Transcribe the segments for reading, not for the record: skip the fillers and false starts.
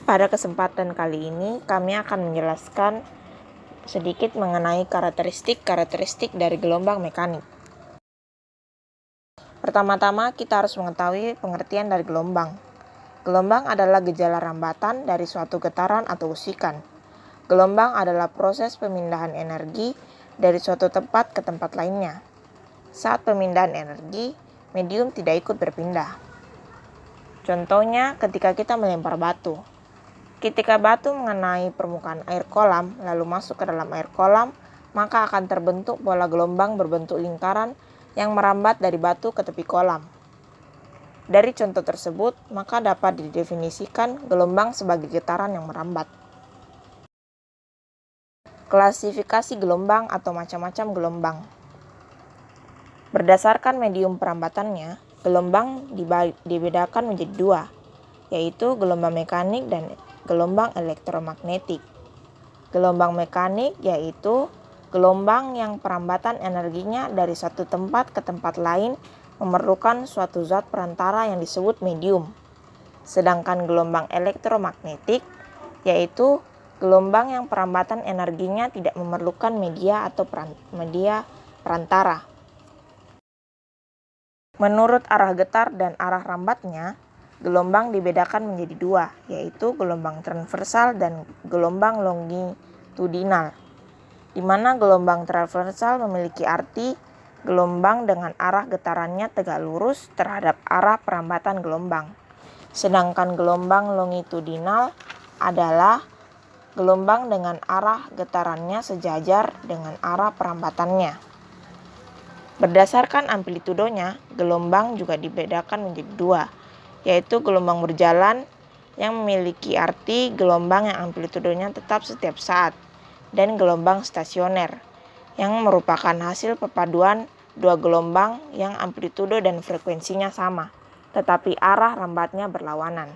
Pada kesempatan kali ini, kami akan menjelaskan sedikit mengenai karakteristik dari gelombang mekanik. Pertama-tama, kita harus mengetahui pengertian dari gelombang. Gelombang adalah gejala rambatan dari suatu getaran atau usikan. Gelombang adalah proses pemindahan energi dari suatu tempat ke tempat lainnya. Saat pemindahan energi, medium tidak ikut berpindah. Contohnya, ketika kita melempar batu. Ketika batu mengenai permukaan air kolam, lalu masuk ke dalam air kolam, maka akan terbentuk pola gelombang berbentuk lingkaran yang merambat dari batu ke tepi kolam. Dari contoh tersebut, maka dapat didefinisikan gelombang sebagai getaran yang merambat. Klasifikasi gelombang atau macam-macam gelombang. Berdasarkan medium perambatannya, gelombang dibedakan menjadi dua, yaitu gelombang mekanik dan gelombang elektromagnetik. Gelombang mekanik yaitu gelombang yang perambatan energinya dari satu tempat ke tempat lain memerlukan suatu zat perantara yang disebut medium. Sedangkan gelombang elektromagnetik yaitu gelombang yang perambatan energinya tidak memerlukan media atau media perantara. Menurut arah getar dan arah rambatnya, gelombang dibedakan menjadi dua, yaitu gelombang transversal dan gelombang longitudinal, di mana gelombang transversal memiliki arti gelombang dengan arah getarannya tegak lurus terhadap arah perambatan gelombang. Sedangkan gelombang longitudinal adalah gelombang dengan arah getarannya sejajar dengan arah perambatannya. Berdasarkan amplitudonya, gelombang juga dibedakan menjadi dua, yaitu gelombang berjalan yang memiliki arti gelombang yang amplitudonya tetap setiap saat, dan gelombang stasioner yang merupakan hasil perpaduan dua gelombang yang amplitudo dan frekuensinya sama, tetapi arah rambatnya berlawanan.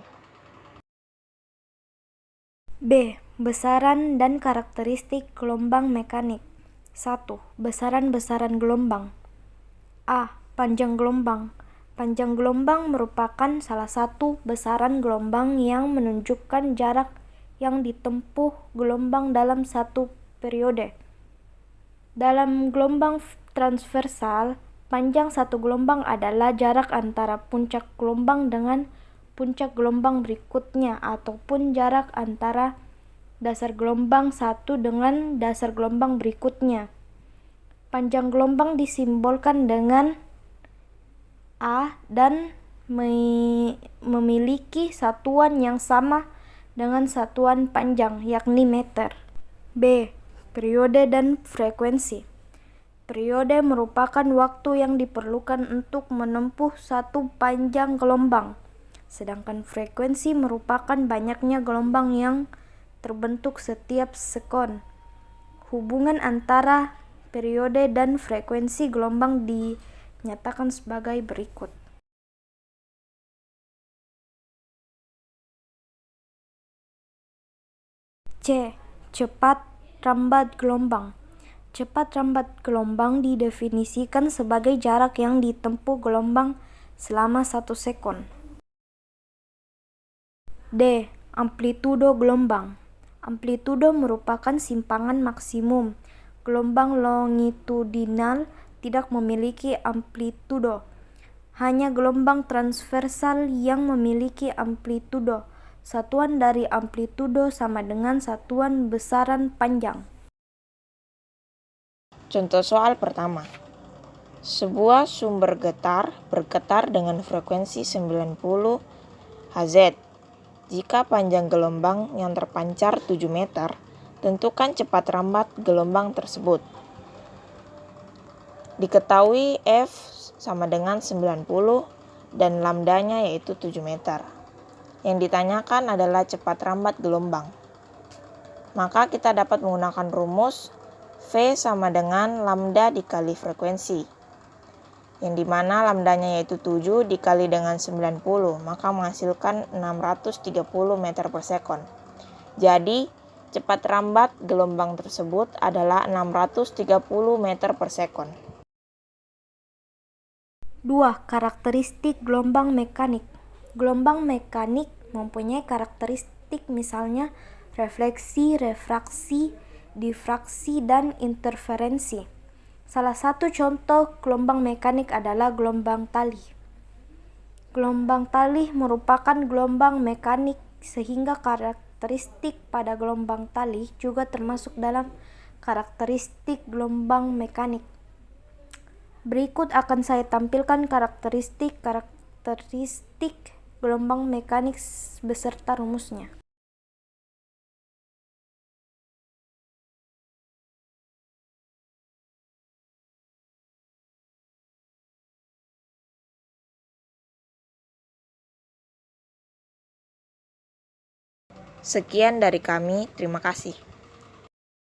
B. Besaran dan karakteristik gelombang mekanik. 1. Besaran-besaran gelombang. A. Panjang gelombang. Panjang gelombang merupakan salah satu besaran gelombang yang menunjukkan jarak yang ditempuh gelombang dalam satu periode. Dalam gelombang transversal, panjang satu gelombang adalah jarak antara puncak gelombang dengan puncak gelombang berikutnya ataupun jarak antara dasar gelombang satu dengan dasar gelombang berikutnya. Panjang gelombang disimbolkan dengan A dan memiliki satuan yang sama dengan satuan panjang, yakni meter. B. Periode dan frekuensi. Periode merupakan waktu yang diperlukan untuk menempuh satu panjang gelombang, sedangkan frekuensi merupakan banyaknya gelombang yang terbentuk setiap sekon. Hubungan antara periode dan frekuensi gelombang dinyatakan sebagai berikut. C. Cepat rambat gelombang. Cepat rambat gelombang didefinisikan sebagai jarak yang ditempuh gelombang selama 1 sekon. D. Amplitudo gelombang. Amplitudo merupakan simpangan maksimum. Gelombang longitudinal tidak memiliki amplitudo. Hanya gelombang transversal yang memiliki amplitudo. Satuan dari amplitudo sama dengan satuan besaran panjang. Contoh soal pertama. Sebuah sumber getar bergetar dengan frekuensi 90 Hz. Jika panjang gelombang yang terpancar 7 meter, tentukan cepat rambat gelombang tersebut. Diketahui F sama dengan 90 dan lambdanya yaitu 7 meter. Yang ditanyakan adalah cepat rambat gelombang. Maka kita dapat menggunakan rumus V sama dengan lambda dikali frekuensi, yang dimana lambdanya yaitu 7 dikali dengan 90, maka menghasilkan 630 meter per sekon. Jadi, cepat rambat gelombang tersebut adalah 630 meter per sekon. 2. Karakteristik gelombang mekanik. Gelombang mekanik mempunyai karakteristik karakteristik misalnya refleksi, refraksi, difraksi, dan interferensi. Salah satu contoh gelombang mekanik adalah gelombang tali. Gelombang tali merupakan gelombang mekanik sehingga karakteristik pada gelombang tali juga termasuk dalam karakteristik gelombang mekanik. Berikut akan saya tampilkan karakteristik gelombang mekanik beserta rumusnya. Sekian dari kami, terima kasih.